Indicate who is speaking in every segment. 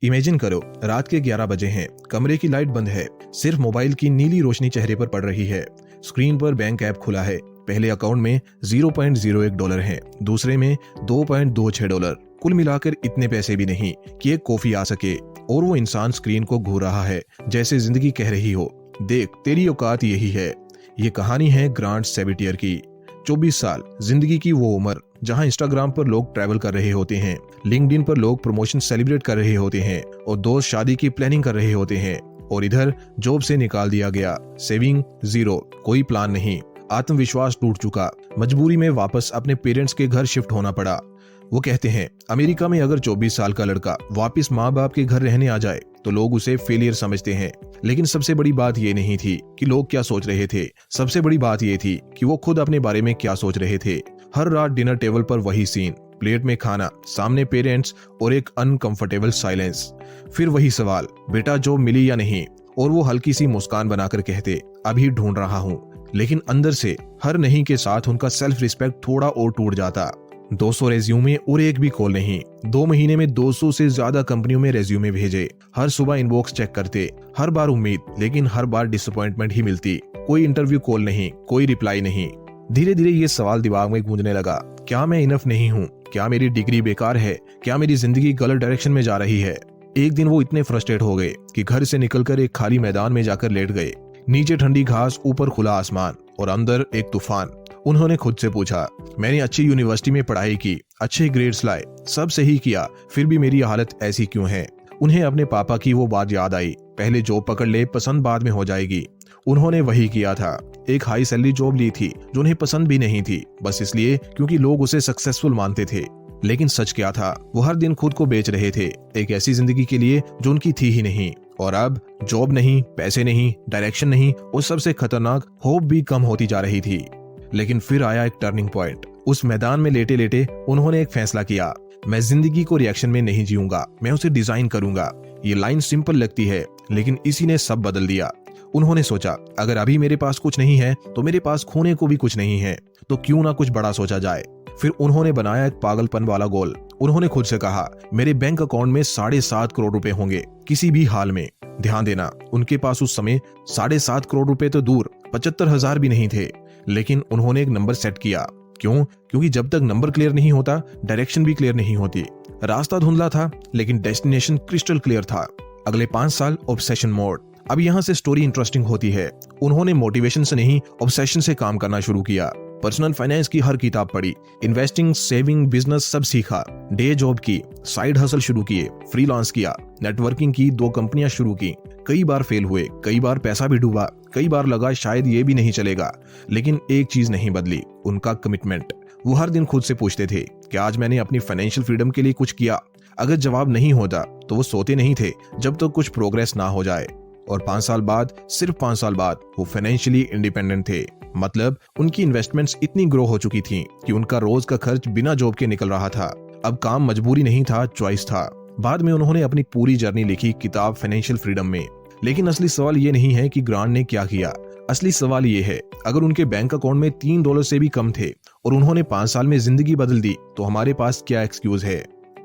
Speaker 1: Imagine करो, रात के 11 बजे हैं, कमरे की लाइट बंद है, सिर्फ मोबाइल की नीली रोशनी चेहरे पर पड़ रही है। स्क्रीन पर बैंक ऐप खुला है। पहले अकाउंट में $0.01 है, दूसरे में $2.26। कुल मिलाकर इतने पैसे भी नहीं कि एक कॉफी आ सके। और वो इंसान स्क्रीन को घूर रहा है, जैसे जिंदगी कह रही हो, देख तेरी औकात यही है। ये कहानी है ग्रांट सेविटियर की। 24 साल, जिंदगी की वो उम्र जहां इंस्टाग्राम पर लोग ट्रैवल कर रहे होते हैं, लिंक्डइन पर लोग प्रमोशन सेलिब्रेट कर रहे होते हैं और दोस्त शादी की प्लानिंग कर रहे होते हैं। और इधर जॉब से निकाल दिया गया, सेविंग जीरो, कोई प्लान नहीं, आत्मविश्वास टूट चुका, मजबूरी में वापस अपने पेरेंट्स के घर शिफ्ट होना पड़ा। वो कहते हैं, अमेरिका में अगर 24 साल का लड़का वापस माँ बाप के घर रहने आ जाए तो लोग उसे फेलियर समझते हैं। लेकिन सबसे बड़ी बात ये नहीं थी कि लोग क्या सोच रहे थे, सबसे बड़ी बात ये थी कि वो खुद अपने बारे में क्या सोच रहे थे। हर रात डिनर टेबल पर वही सीन, प्लेट में खाना, सामने पेरेंट्स और एक अनकंफर्टेबल साइलेंस। फिर वही सवाल, बेटा जॉब मिली या नहीं? और वो हल्की सी मुस्कान बनाकर कहते, अभी ढूंढ रहा हूँ। लेकिन अंदर से हर नहीं के साथ उनका सेल्फ रिस्पेक्ट थोड़ा और टूट जाता। 200 रेज्यूमे और एक भी कॉल नहीं। 2 महीने में 200 से ज्यादा कंपनियों में रेज्यूमे भेजे, हर सुबह इनबॉक्स चेक करते, हर बार उम्मीद, लेकिन हर बार डिसअपॉइंटमेंट ही मिलती। कोई इंटरव्यू कॉल नहीं, कोई रिप्लाई नहीं। धीरे धीरे ये सवाल दिमाग में गूंजने लगा, क्या मैं इनफ नहीं हूँ? क्या मेरी डिग्री बेकार है? क्या मेरी जिंदगी गलत डायरेक्शन में जा रही है? एक दिन वो इतने फ्रस्ट्रेट हो गए कि घर से निकलकर एक खाली मैदान में जाकर लेट गए। नीचे ठंडी घास, ऊपर खुला आसमान और अंदर एक तूफान। उन्होंने खुद से पूछा, मैंने अच्छी यूनिवर्सिटी में पढ़ाई की, अच्छे ग्रेड्स लाए, सब सही किया, फिर भी मेरी हालत ऐसी क्यों है? उन्हें अपने पापा की वो बात याद आई, पहले जॉब पकड़ ले, पसंद बाद में हो जाएगी। उन्होंने वही किया था, एक हाई सैलरी जॉब ली थी जो उन्हें पसंद भी नहीं थी, बस इसलिए क्योंकि लोग उसे सक्सेसफुल मानते थे। लेकिन सच क्या था, वो हर दिन खुद को बेच रहे थे एक ऐसी जिंदगी के लिए जो उनकी थी ही नहीं। और अब जॉब नहीं, पैसे नहीं, डायरेक्शन नहीं, और सबसे खतरनाक, होप भी कम होती जा रही थी। लेकिन फिर आया एक टर्निंग पॉइंट। उस मैदान में लेटे लेटे उन्होंने एक फैसला किया, मैं जिंदगी को रिएक्शन में नहीं जीऊंगा, मैं उसे डिजाइन करूंगा। ये लाइन सिंपल लगती है, लेकिन इसी ने सब बदल दिया। उन्होंने सोचा, अगर अभी मेरे पास कुछ नहीं है तो मेरे पास खोने को भी कुछ नहीं है, तो क्यों ना कुछ बड़ा सोचा जाए। फिर उन्होंने बनाया एक पागलपन वाला गोल। उन्होंने खुद से कहा, मेरे बैंक अकाउंट में 7.5 करोड़ रुपए होंगे, किसी भी हाल में। ध्यान देना, उनके पास उस समय 7.5 करोड़ रुपए तो दूर, 75,000 भी नहीं थे। लेकिन उन्होंने एक नंबर सेट किया। क्यों? क्योंकि जब तक नंबर क्लियर नहीं होता, डायरेक्शन भी क्लियर नहीं होती। रास्ता धुंधला था, लेकिन डेस्टिनेशन क्रिस्टल क्लियर था। अगले 5 साल ऑब्सेशन मोड। अब यहाँ से स्टोरी इंटरेस्टिंग होती है। उन्होंने मोटिवेशन से नहीं, ऑब्सेशन से काम करना शुरू किया। पर्सनल फाइनेंस की हर किताब पढ़ी, इन्वेस्टिंग, सेविंग, बिजनेस सब सीखा, डे जॉब की, साइड हसल शुरू किए, फ्रीलांस किया, नेटवर्किंग की, 2 कंपनियां शुरू की। कई बार फेल हुए, कई बार पैसा भी डूबा, कई बार लगा शायद ये भी नहीं चलेगा। लेकिन एक चीज नहीं बदली, उनका कमिटमेंट। वो हर दिन खुद से पूछते थे कि आज मैंने अपनी फाइनेंशियल फ्रीडम के लिए कुछ किया। अगर जवाब नहीं होता तो वो सोते नहीं थे जब तक कुछ प्रोग्रेस ना हो जाए। और 5 साल बाद, सिर्फ 5 साल बाद, वो फाइनेंशियली इंडिपेंडेंट थे। मतलब उनकी इन्वेस्टमेंट्स इतनी ग्रो हो चुकी थी कि उनका रोज का खर्च बिना जॉब के निकल रहा था। अब काम मजबूरी नहीं था, चॉइस था। बाद में उन्होंने अपनी पूरी जर्नी लिखी किताब फाइनेंशियल फ्रीडम में। लेकिन असली सवाल ये नहीं है कि ग्रांट ने क्या किया। असली सवाल ये है, अगर उनके बैंक अकाउंट में $3 से भी कम थे और उन्होंने 5 साल में जिंदगी बदल दी, तो हमारे पास क्या एक्सक्यूज है?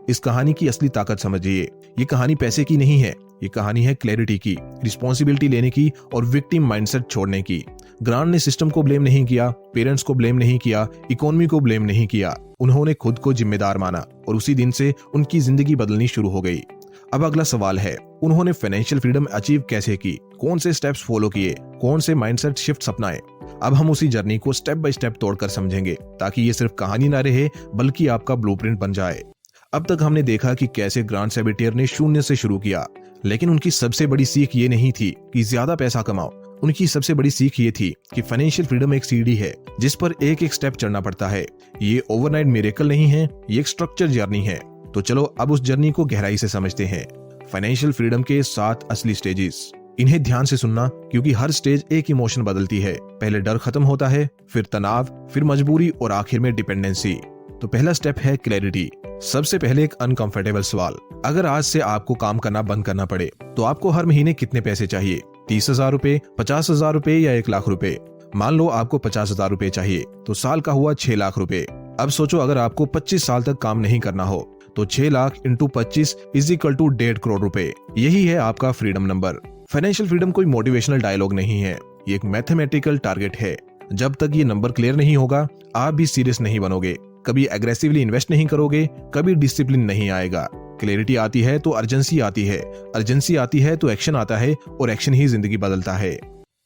Speaker 1: इस कहानी की असली ताकत समझिए। ये कहानी पैसे की नहीं है, ये कहानी है क्लैरिटी की, रिस्पॉन्सिबिलिटी लेने की और विक्टिम माइंडसेट छोड़ने की। ग्रांट ने सिस्टम को ब्लेम नहीं किया, पेरेंट्स को ब्लेम नहीं किया, इकोनॉमी को ब्लेम नहीं किया। उन्होंने खुद को जिम्मेदार माना और उसी दिन से उनकी जिंदगी बदलनी शुरू हो गई। अब अगला सवाल है, उन्होंने फाइनेंशियल फ्रीडम अचीव कैसे की? कौन से स्टेप्स फॉलो किए? कौन से माइंडसेट शिफ्ट्स अपनाए? अब हम उसी जर्नी को स्टेप बाय स्टेप तोड़कर समझेंगे, ताकि ये सिर्फ कहानी ना रहे बल्कि आपका ब्लूप्रिंट बन जाए। अब तक हमने देखा कि कैसे ग्रांट सेविटियर ने शून्य से शुरू किया, लेकिन उनकी सबसे बड़ी सीख ये नहीं थी कि ज्यादा पैसा कमाओ। उनकी सबसे बड़ी सीख ये थी कि फाइनेंशियल फ्रीडम एक सीढ़ी है जिस पर एक एक स्टेप चढ़ना पड़ता है। ये ओवरनाइट मिरेकल नहीं है, ये एक स्ट्रक्चर जर्नी है। तो चलो अब उस जर्नी को गहराई से समझते हैं। फाइनेंशियल फ्रीडम के 7 असली स्टेजेस। इन्हें ध्यान से सुनना, क्योंकि हर स्टेज एक इमोशन बदलती है। पहले डर खत्म होता है, फिर तनाव, फिर मजबूरी और आखिर में डिपेंडेंसी। तो पहला स्टेप है क्लैरिटी। सबसे पहले एक अनकंफर्टेबल सवाल, अगर आज से आपको काम करना बंद करना पड़े तो आपको हर महीने कितने पैसे चाहिए? 30,000 रुपए, 50,000 रुपए या 1 लाख रुपए? मान लो आपको 50,000 रुपए चाहिए, तो साल का हुआ 6 लाख रुपए। अब सोचो अगर आपको 25 साल तक काम नहीं करना हो तो 6 lakh into 25 is equal to 1.5 crore रुपए। यही है आपका फ्रीडम नंबर। फाइनेंशियल फ्रीडम कोई मोटिवेशनल डायलॉग नहीं है, ये एक मैथमेटिकल टारगेट है। जब तक ये नंबर क्लियर नहीं होगा आप भी सीरियस नहीं बनोगे, कभी एग्रेसिवली इन्वेस्ट नहीं करोगे, कभी डिसिप्लिन नहीं आएगा। क्लैरिटी आती है तो अर्जेंसी आती है, अर्जेंसी आती है तो एक्शन आता है और एक्शन ही जिंदगी बदलता है।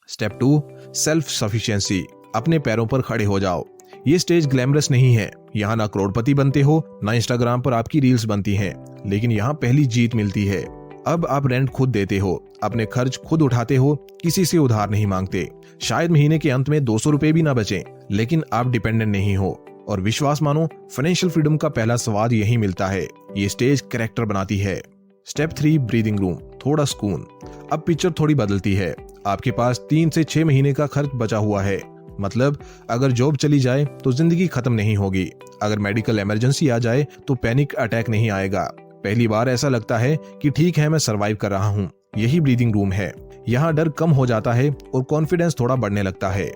Speaker 1: Step 2, self sufficiency. अपने पैरों पर खड़े हो जाओ। ये स्टेज ग्लैमरस नहीं है, यहाँ ना करोड़पति बनते हो ना इंस्टाग्राम पर आपकी रील्स बनती हैं, लेकिन यहाँ पहली जीत मिलती है। अब आप रेंट खुद देते हो, अपने खर्च खुद उठाते हो, किसी से उधार नहीं मांगते। शायद महीने के अंत में 200 रुपए भी ना बचे, लेकिन आप डिपेंडेंट नहीं हो। और विश्वास मानो, फाइनेंशियल फ्रीडम का पहला स्वाद यही मिलता है। ये स्टेज कैरेक्टर बनाती है। स्टेप 3, ब्रीदिंग रूम, थोड़ा सुकून। अब पिक्चर थोड़ी बदलती है। आपके पास 3 से 6 महीने का खर्च बचा हुआ है। मतलब अगर जॉब चली जाए तो जिंदगी खत्म नहीं होगी, अगर मेडिकल इमरजेंसी आ जाए तो पैनिक अटैक नहीं आएगा। पहली बार ऐसा लगता है कि ठीक है मैं सरवाइव कर रहा हूँ। यही ब्रीदिंग रूम है। यहाँ डर कम हो जाता है और कॉन्फिडेंस थोड़ा बढ़ने लगता है।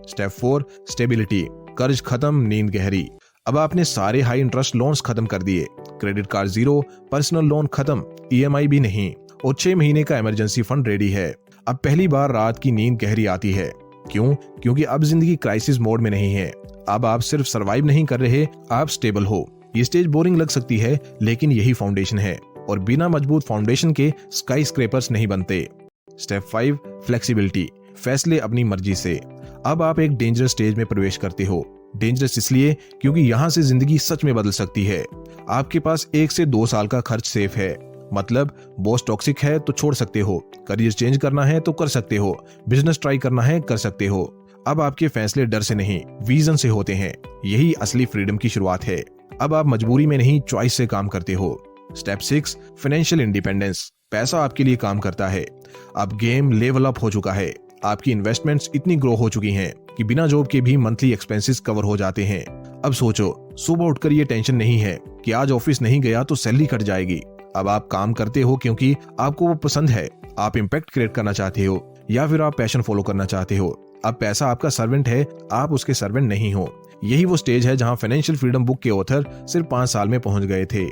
Speaker 1: स्टेप 4, स्टेबिलिटी, कर्ज खत्म, नींद गहरी। अब आपने सारे हाई इंटरेस्ट लोन्स खत्म कर दिए, credit card zero, personal loan खत्म, ईएमआई भी नहीं, और 6 महीने का इमरजेंसी फंड रेडी है। अब पहली बार रात की नींद गहरी आती है। क्यों? क्योंकि अब जिंदगी क्राइसिस मोड में नहीं है। अब आप सिर्फ सरवाइव नहीं कर रहे, आप स्टेबल हो। ये स्टेज बोरिंग लग सकती है, लेकिन यही फाउंडेशन है, और बिना मजबूत फाउंडेशन के स्काई स्क्रैपर्स नहीं बनते। स्टेप 5, फ्लेक्सिबिलिटी, फैसले अपनी मर्जी से। अब आप एक डेंजरस स्टेज में प्रवेश करते हो। डेंजरस इसलिए क्योंकि यहाँ से जिंदगी सच में बदल सकती है। आपके पास 1 से 2 साल का खर्च सेफ है। मतलब बॉस टॉक्सिक है तो छोड़ सकते हो, करियर चेंज करना है तो कर सकते हो, बिजनेस ट्राई करना है कर सकते हो। अब आपके फैसले डर से नहीं, विजन से होते हैं। यही असली फ्रीडम की शुरुआत है। अब आप मजबूरी में नहीं, चॉइस से काम करते हो। स्टेप 6, फाइनेंशियल इंडिपेंडेंस, पैसा आपके लिए काम करता है। अब गेम लेवल अप हो चुका है। आपकी इन्वेस्टमेंट्स इतनी ग्रो हो चुकी हैं कि बिना जॉब के भी मंथली एक्सपेंसेस कवर हो जाते हैं। अब सोचो, सुबह उठकर ये टेंशन नहीं है कि आज ऑफिस नहीं गया तो सैलरी कट जाएगी। अब आप काम करते हो क्योंकि आपको वो पसंद है, आप इम्पैक्ट क्रिएट करना चाहते हो, या फिर आप पैशन फॉलो करना चाहते हो। अब पैसा आपका सर्वेंट है, आप उसके सर्वेंट नहीं हो। यही वो स्टेज है जहां फाइनेंशियल फ्रीडम बुक के ऑथर सिर्फ 5 साल में पहुंच गए थे।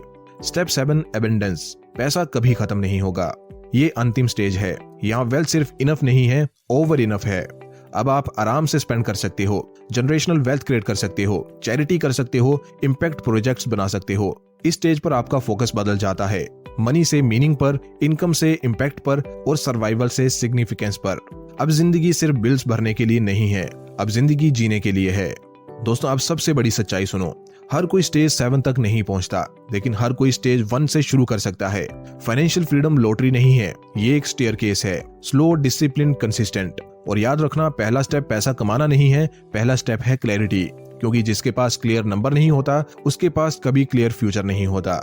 Speaker 1: स्टेप 7, एबंडेंस, पैसा कभी खत्म नहीं होगा। ये अंतिम स्टेज है। यहाँ वेल्थ सिर्फ इनफ नहीं है, ओवर इनफ है। अब आप आराम से स्पेंड कर सकते हो, जनरेशनल वेल्थ क्रिएट कर सकते हो, चैरिटी कर सकते हो, इम्पैक्ट प्रोजेक्ट्स बना सकते हो। इस स्टेज पर आपका फोकस बदल जाता है, मनी से मीनिंग पर, इनकम से इम्पैक्ट पर, और सर्वाइवल से सिग्निफिकेंस पर। अब जिंदगी सिर्फ बिल्स भरने के लिए नहीं है, अब जिंदगी जीने के लिए है। दोस्तों, अब सबसे बड़ी सच्चाई सुनो, हर कोई स्टेज 7 तक नहीं पहुंचता, लेकिन हर कोई स्टेज 1 से शुरू कर सकता है। फाइनेंशियल फ्रीडम लॉटरी नहीं है, ये एक स्टेयरकेस है, स्लो, डिसिप्लिन, कंसिस्टेंट। और याद रखना, पहला स्टेप पैसा कमाना नहीं है, पहला स्टेप है क्लैरिटी। क्योंकि जिसके पास क्लियर नंबर नहीं होता, उसके पास कभी क्लियर फ्यूचर नहीं होता।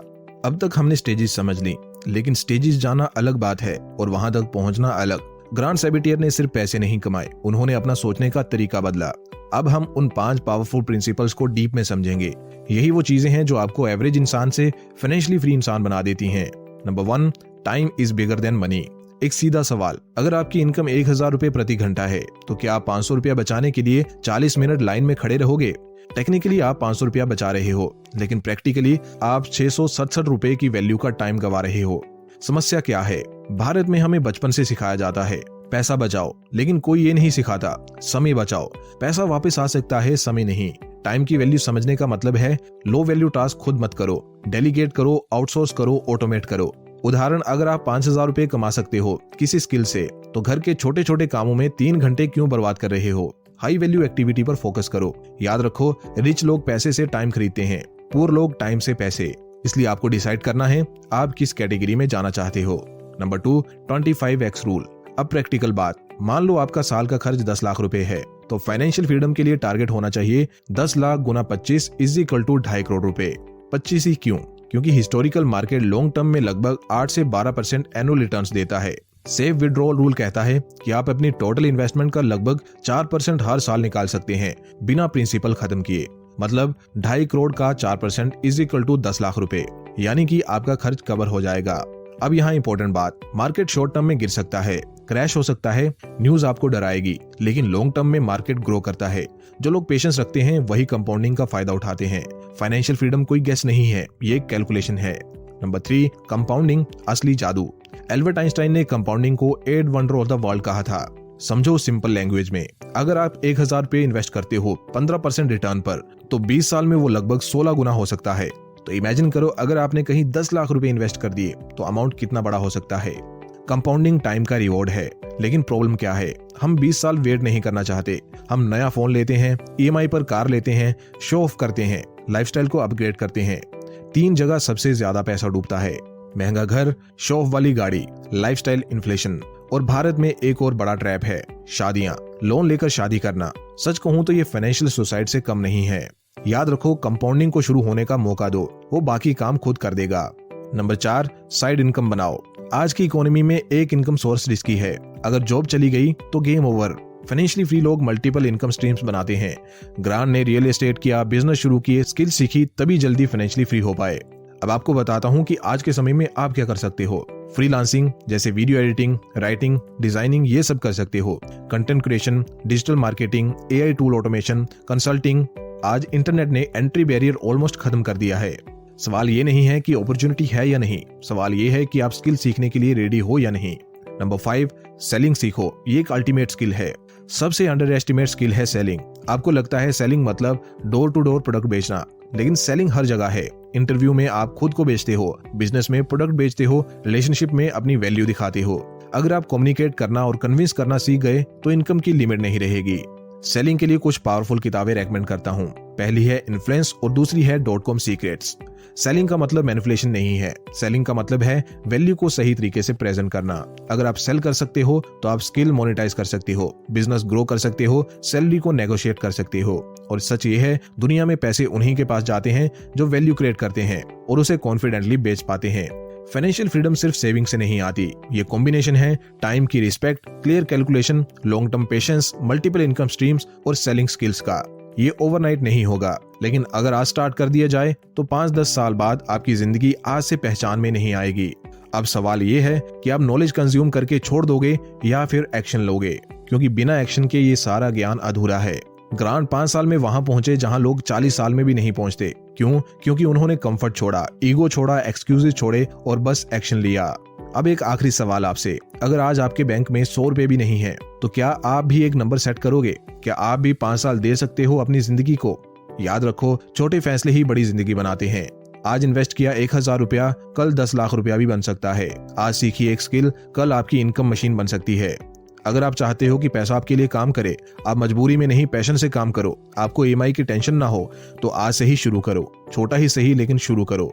Speaker 1: अब तक हमने स्टेजेस समझ ली, लेकिन स्टेजेस जाना अलग बात है और वहां तक पहुंचना अलग। ग्रांट सैबिटियर ने सिर्फ पैसे नहीं कमाए, उन्होंने अपना सोचने का तरीका बदला। अब हम उन 5 पावरफुल प्रिंसिपल्स को डीप में समझेंगे। यही वो चीजें हैं जो आपको एवरेज इंसान से फाइनेंशियली फ्री इंसान बना देती हैं। Number 1, time is bigger than money. एक सीधा सवाल, अगर आपकी इनकम 1000 रुपए प्रति घंटा है, तो क्या आप 500 रुपया बचाने के लिए 40 मिनट लाइन में खड़े रहोगे? टेक्निकली आप 500 रुपया बचा रहे हो, लेकिन प्रैक्टिकली आप 667 रुपए की वैल्यू का टाइम गवा रहे हो। समस्या क्या है? भारत में हमें बचपन से सिखाया जाता है पैसा बचाओ, लेकिन कोई ये नहीं सिखाता समय बचाओ। पैसा वापस आ सकता है, समय नहीं। टाइम की वैल्यू समझने का मतलब है लो वैल्यू टास्क खुद मत करो, डेलीगेट करो, आउटसोर्स करो, ऑटोमेट करो। उदाहरण, अगर आप 5000 रुपए कमा सकते हो किसी स्किल से, तो घर के छोटे छोटे कामों में 3 घंटे क्यों बर्बाद कर रहे हो? हाई वैल्यू एक्टिविटी पर फोकस करो। याद रखो, रिच लोग पैसे से टाइम खरीदते हैं, पुअर लोग टाइम से पैसे। इसलिए आपको डिसाइड करना है आप किस कैटेगरी में जाना चाहते हो। Number 2, 25x rule. अब प्रैक्टिकल बात, मान लो आपका साल का खर्च 10 लाख रुपए है, तो फाइनेंशियल फ्रीडम के लिए टारगेट होना चाहिए 10 लाख गुना 25 इज इक्वल टू 2.5 करोड़ रुपए। 25 ही क्यों? क्योंकि हिस्टोरिकल मार्केट लॉन्ग टर्म में लगभग 8 से 12% एनुअल रिटर्न्स देता है। सेफ विड्रॉल रूल कहता है कि आप अपनी टोटल इन्वेस्टमेंट का लगभग 4% हर साल निकाल सकते हैं बिना प्रिंसिपल खत्म किए। मतलब 2.5 करोड़ का 4% इज इक्वल टू 10 लाख रुपए, यानी कि आपका खर्च कवर हो जाएगा। अब यहाँ इंपॉर्टेंट बात, मार्केट शॉर्ट टर्म में गिर सकता है, क्रैश हो सकता है, न्यूज आपको डराएगी, लेकिन लॉन्ग टर्म में मार्केट ग्रो करता है। जो लोग पेशेंस रखते हैं वही कंपाउंडिंग का फायदा उठाते हैं। फाइनेंशियल फ्रीडम कोई गेस नहीं है, ये एक कैलकुलेशन है। नंबर 3, कंपाउंडिंग असली जादू। एल्बर्ट आइंस्टाइन ने कंपाउंडिंग को 8 वंडर ऑफ द वर्ल्ड कहा था। समझो सिंपल लैंग्वेज में, अगर आप 1000 रुपए इन्वेस्ट करते हो 15% रिटर्न पर, तो 20 साल में वो लगभग 16 गुना हो सकता है। तो इमेजिन करो अगर आपने कहीं 10 लाख रुपए इन्वेस्ट कर दिए तो अमाउंट कितना बड़ा हो सकता है। कंपाउंडिंग टाइम का रिवॉर्ड है, लेकिन प्रॉब्लम क्या है, हम 20 साल वेट नहीं करना चाहते। हम नया फोन लेते हैं, EMI पर कार लेते हैं, शो ऑफ करते हैं, लाइफस्टाइल को अपग्रेड करते हैं। 3 जगह सबसे ज्यादा पैसा डूबता है, महंगा घर, शो ऑफ वाली गाड़ी, लाइफस्टाइल इन्फ्लेशन। और भारत में एक और बड़ा ट्रैप है, शादियां, लोन लेकर शादी करना। सच कहूं तो ये फाइनेंशियल सुसाइड से कम नहीं है। याद रखो, कंपाउंडिंग को शुरू होने का मौका दो, वो बाकी काम खुद कर देगा। नंबर 4, साइड इनकम बनाओ। आज की इकोनॉमी में एक इनकम सोर्स रिस्की है। अगर जॉब चली गई तो गेम ओवर। फाइनेंशियली फ्री लोग मल्टीपल इनकम स्ट्रीम्स बनाते हैं। ग्रांट ने रियल एस्टेट किया, बिजनेस शुरू किए, स्किल सीखी, तभी जल्दी फाइनेंशियली फ्री हो पाए। अब आपको बताता हूँ कि आज के समय में आप क्या कर सकते हो। फ्रीलांसिंग जैसे वीडियो एडिटिंग, राइटिंग, डिजाइनिंग, ये सब कर सकते हो। Content creation, digital marketing, AI tool automation, consulting. आज इंटरनेट ने एंट्री बैरियर ऑलमोस्ट खत्म कर दिया है। सवाल ये नहीं है कि अपॉर्चुनिटी है या नहीं, सवाल ये है कि आप स्किल सीखने के लिए रेडी हो या नहीं। नंबर 5, सेलिंग सीखो। ये एक अल्टीमेट स्किल है, सबसे अंडर एस्टिमेट स्किल है सेलिंग। आपको लगता है सेलिंग मतलब डोर टू डोर प्रोडक्ट बेचना, लेकिन सेलिंग हर जगह है। इंटरव्यू में आप खुद को बेचते हो, बिजनेस में प्रोडक्ट बेचते हो, रिलेशनशिप में अपनी वैल्यू दिखाते हो। अगर आप कम्युनिकेट करना और कन्विंस करना सीख गए तो इनकम की लिमिट नहीं रहेगी। सेलिंग के लिए कुछ पावरफुल किताबें रेकमेंड करता हूँ। पहली है इन्फ्लुएंस और दूसरी है .com सीक्रेट्स। सेलिंग का मतलब मैनिपुलेशन नहीं है, सेलिंग का मतलब है वैल्यू को सही तरीके से प्रेजेंट करना। अगर आप सेल कर सकते हो तो आप स्किल मोनेटाइज कर सकते हो, बिजनेस ग्रो कर सकते हो, सैलरी को नेगोशिएट कर सकते हो। और सच ये है, दुनिया में पैसे उन्हीं के पास जाते हैं जो वैल्यू क्रिएट करते हैं और उसे कॉन्फिडेंटली बेच पाते हैं। फाइनेंशियल फ्रीडम सिर्फ सेविंग से नहीं आती, ये कॉम्बिनेशन है टाइम की respect, clear calculation, long term patience, multiple income streams और सेलिंग स्किल्स का। ये ओवरनाइट नहीं होगा, लेकिन अगर आज स्टार्ट कर दिया जाए तो 5-10 साल बाद आपकी जिंदगी आज से पहचान में नहीं आएगी। अब सवाल ये है कि आप नॉलेज कंज्यूम करके छोड़ दोगे या फिर एक्शन लोगे, क्योंकि बिना एक्शन के ये सारा ज्ञान अधूरा है। ग्रांट 5 साल में वहां पहुंचे जहां लोग 40 साल में भी नहीं पहुंचते। क्यों? क्योंकि उन्होंने कंफर्ट छोड़ा, ईगो छोड़ा, एक्सक्यूजेस छोड़े और बस एक्शन लिया। अब एक आखिरी सवाल आपसे, अगर आज आपके बैंक में 100 रुपए भी नहीं है तो क्या आप भी एक नंबर सेट करोगे? क्या आप भी 5 साल दे सकते हो अपनी जिंदगी को? याद रखो, छोटे फैसले ही बड़ी जिंदगी बनाते हैं। आज इन्वेस्ट किया 1000 रुपया, कल 10 लाख रुपया भी बन सकता है। आज सीखी एक स्किल, कल आपकी इनकम मशीन बन सकती है। अगर आप चाहते हो कि पैसा आपके लिए काम करे, आप मजबूरी में नहीं पैशन से काम करो, आपको EMI की टेंशन ना हो, तो आज से ही शुरू करो। छोटा ही सही लेकिन शुरू करो।